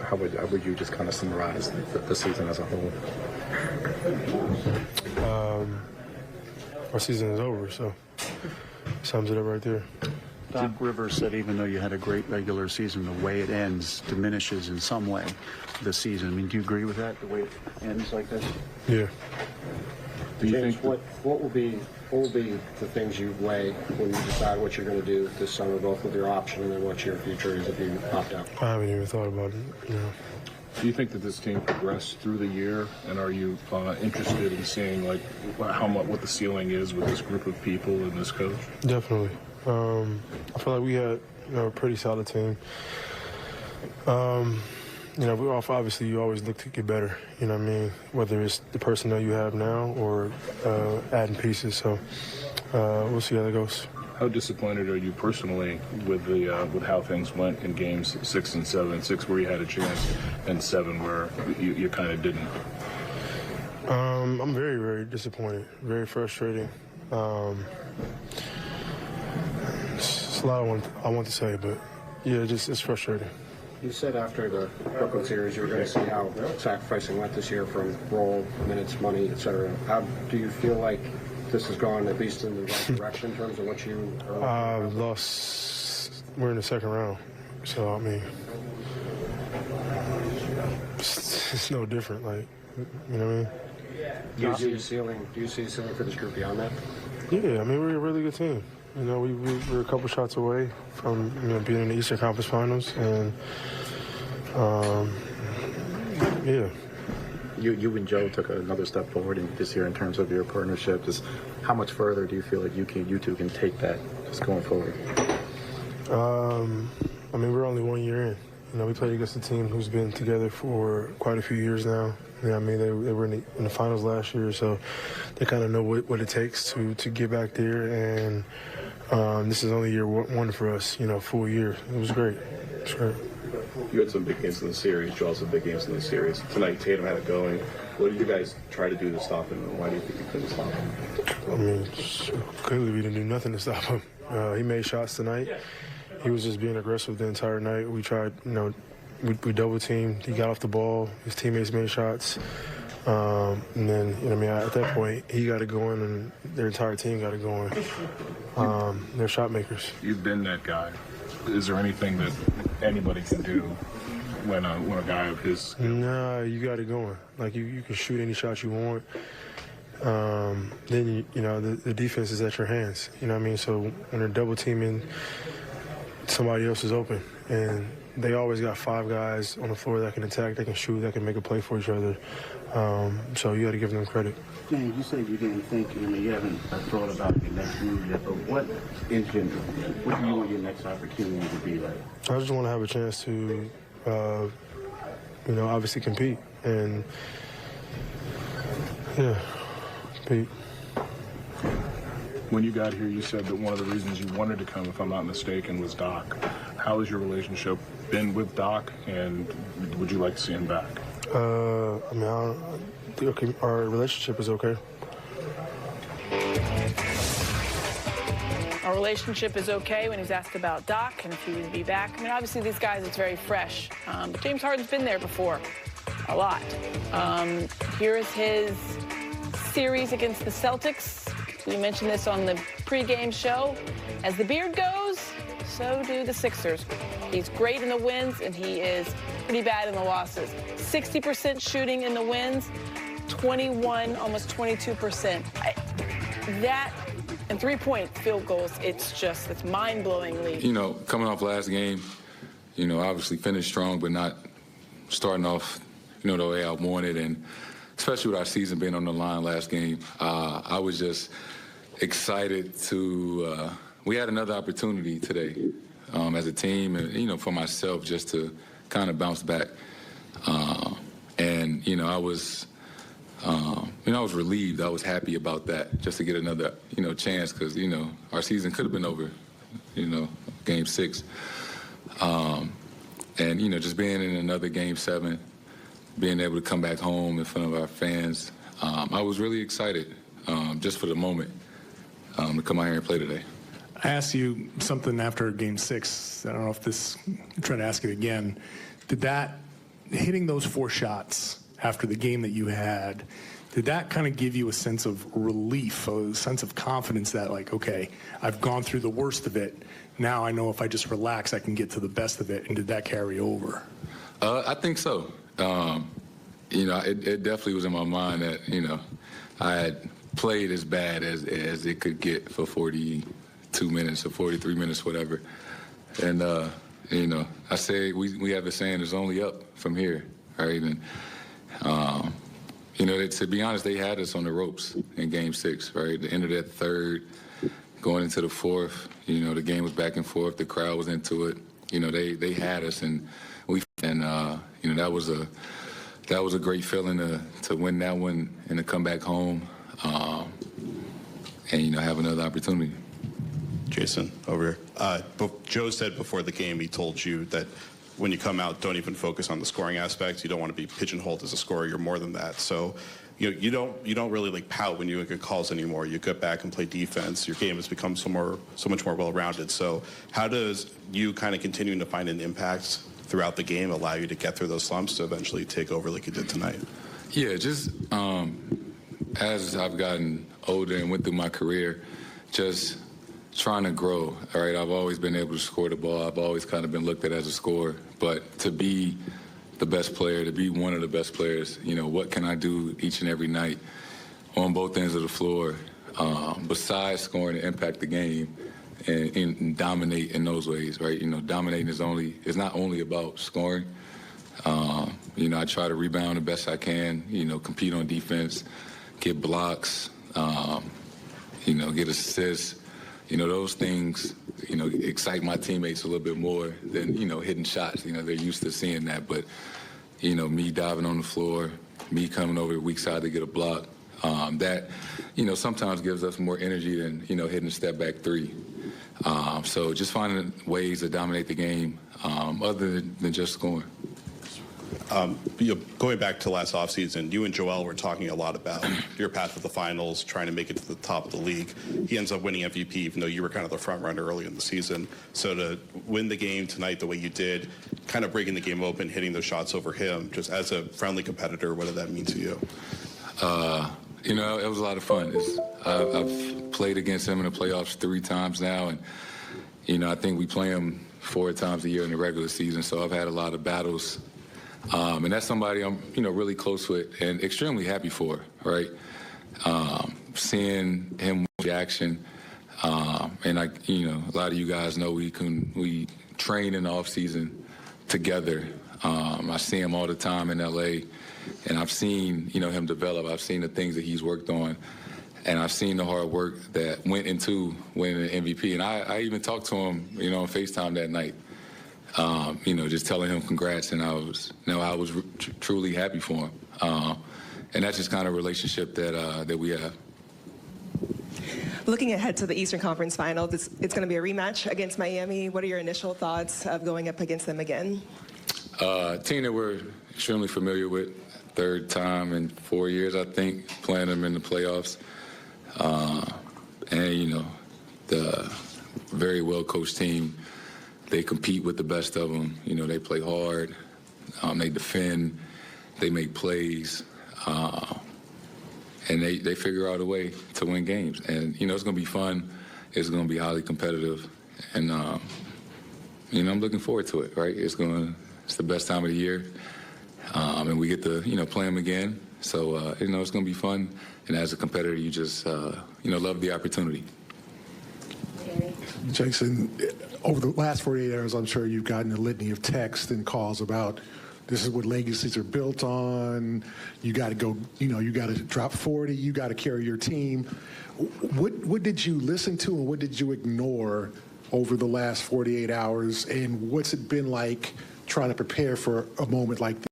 how would you just kind of summarize the season as a whole? Our season is over, so sums it up right there. Doc Rivers said even though you had a great regular season, the way it ends diminishes in some way the season. I mean, do you agree with that, the way it ends like this? Yeah. Do you think what will be the things you weigh when you decide what you're going to do this summer, both with your option and then what your future is if you opt out? I haven't even thought about it. Do you think that this team progressed through the year, and are you interested in seeing like what the ceiling is with this group of people and this coach? Definitely. I feel like we had a pretty solid team. We obviously you always look to get better. You know what I mean? Whether it's the personnel you have now or adding pieces. So we'll see how that goes. How disappointed are you personally with with how things went in games 6 and 7? 6 where you had a chance, and 7 where you kind of didn't. I'm very, very disappointed. Very frustrating. It's a lot I want to say, but yeah, it's frustrating. You said after the Brooklyn series you were going to see how sacrificing went this year from role, minutes, money, etc. How do you feel like this has gone at least in the right direction in terms of what you are lost? We're in the second round, so I mean, it's no different. Like, you know what I mean? Do you see a ceiling for this group beyond that? Yeah, I mean, we're a really good team. You know, we're a couple shots away from being in the Eastern Conference Finals, and yeah. You and Joe took another step forward this year in terms of your partnership. Just how much further do you feel like you two can take that just going forward? I mean, we're only 1 year in. You know, we played against a team who's been together for quite a few years now. You know, I mean, they were in the finals last year, so they kind of know what it takes to get back there. And this is only year one for us. You know, full year. It was great. It was great. You had some big games in the series. You also had big games in the series. Tonight, Tatum had it going. What did you guys try to do to stop him, and why do you think you couldn't stop him? I mean, clearly we didn't do nothing to stop him. He made shots tonight. He was just being aggressive the entire night. We tried, we double teamed. He got off the ball. His teammates made shots. And then, at that point, he got it going, and their entire team got it going. They're shot makers. You've been that guy. Is there anything that anybody can do when a guy of his skill? Nah, you got it going. Like, you can shoot any shot you want. Then, the defense is at your hands. You know what I mean? So when they're double teaming, somebody else is open. And they always got 5 guys on the floor that can attack, that can shoot, that can make a play for each other. So you got to give them credit. James, you said you didn't think, you haven't thought about your next move yet, but what do you want your next opportunity to be like? I just want to have a chance to, obviously compete. And, yeah, compete. When you got here, you said that one of the reasons you wanted to come, if I'm not mistaken, was Doc. How has your relationship been with Doc, and would you like to see him back? Our relationship is okay. Our relationship is okay when he's asked about Doc and if he would be back. I mean, obviously, these guys, it's very fresh. But James Harden's been there before, a lot. Here is his series against the Celtics. We mentioned this on the pregame show. As the beard goes, so do the Sixers. He's great in the wins, and he is pretty bad in the losses. 60% shooting in the wins, 21, almost 22%. That and three-point field goals, it's mind-blowingly. Coming off last game, obviously finished strong, but not starting off, the way I wanted. And especially with our season being on the line last game, I was just excited to we had another opportunity today as a team and, for myself just to kind of bounce back. And, I was relieved. I was happy about that, just to get another, chance because, our season could have been over, Game 6. And, just being in another Game 7, being able to come back home in front of our fans, I was really excited just for the moment to come out here and play today. I asked you something after Game 6. I don't know if I'm trying to ask it again. Did that hitting those 4 shots after the game that you had, did that kind of give you a sense of relief, a sense of confidence that, like, okay, I've gone through the worst of it. Now I know if I just relax, I can get to the best of it. And did that carry over? I think so. It definitely was in my mind that, I had played as bad as it could get for 42 minutes or 43 minutes, whatever. And, I say we have a saying, it's only up from here, right? And, to be honest, they had us on the ropes in Game 6, right? The end of that third, going into the fourth, the game was back and forth. The crowd was into it. They had us, and that was a great feeling to win that one and to come back home, and have another opportunity. Jason, over here. Joe said before the game, he told you that when you come out, don't even focus on the scoring aspect. You don't want to be pigeonholed as a scorer. You're more than that. So, you don't really like pout when you get calls anymore. You get back and play defense. Your game has become so much more well-rounded. So, how does you kind of continuing to find an impact throughout the game allow you to get through those slumps to eventually take over like you did tonight? Yeah, just as I've gotten older and went through my career, just trying to grow, all right? I've always been able to score the ball. I've always kind of been looked at as a scorer. But to be the best player, to be one of the best players, what can I do each and every night on both ends of the floor besides scoring to impact the game and dominate in those ways, right? Dominating is not only about scoring. I try to rebound the best I can, compete on defense, get blocks, get assists. Those things, excite my teammates a little bit more than, hitting shots. They're used to seeing that. But, me diving on the floor, me coming over the weak side to get a block, that, sometimes gives us more energy than, hitting a step back three. So just finding ways to dominate the game other than just scoring. Going back to last offseason, you and Joel were talking a lot about your path to the finals, trying to make it to the top of the league. He ends up winning MVP, even though you were kind of the front runner early in the season. So to win the game tonight the way you did, kind of breaking the game open, hitting those shots over him, just as a friendly competitor, what did that mean to you? It was a lot of fun. I've played against him in the playoffs 3 times now, and, I think we play him 4 times a year in the regular season, so I've had a lot of battles. And that's somebody I'm, really close with and extremely happy for, right? Seeing him with action, and a lot of you guys know we train in the off season together. I see him all the time in LA, and I've seen, him develop. I've seen the things that he's worked on, and I've seen the hard work that went into winning an MVP. And I even talked to him, on FaceTime that night. Just telling him congrats, and I was truly happy for him. And that's just kind of relationship that we have. Looking ahead to the Eastern Conference Finals, it's going to be a rematch against Miami. What are your initial thoughts of going up against them again? Team that we're extremely familiar with, 3rd time in 4 years, I think, playing them in the playoffs. And, the very well-coached team. They compete with the best of them. They play hard. They defend. They make plays. And they figure out a way to win games. And, it's going to be fun. It's going to be highly competitive. And, I'm looking forward to it, right? It's the best time of the year. And we get to, play them again. So, it's going to be fun. And as a competitor, you just, love the opportunity. Jason, over the last 48 hours, I'm sure you've gotten a litany of texts and calls about this is what legacies are built on. You got to go, you got to drop 40. You got to carry your team. What did you listen to and what did you ignore over the last 48 hours? And what's it been like trying to prepare for a moment like this?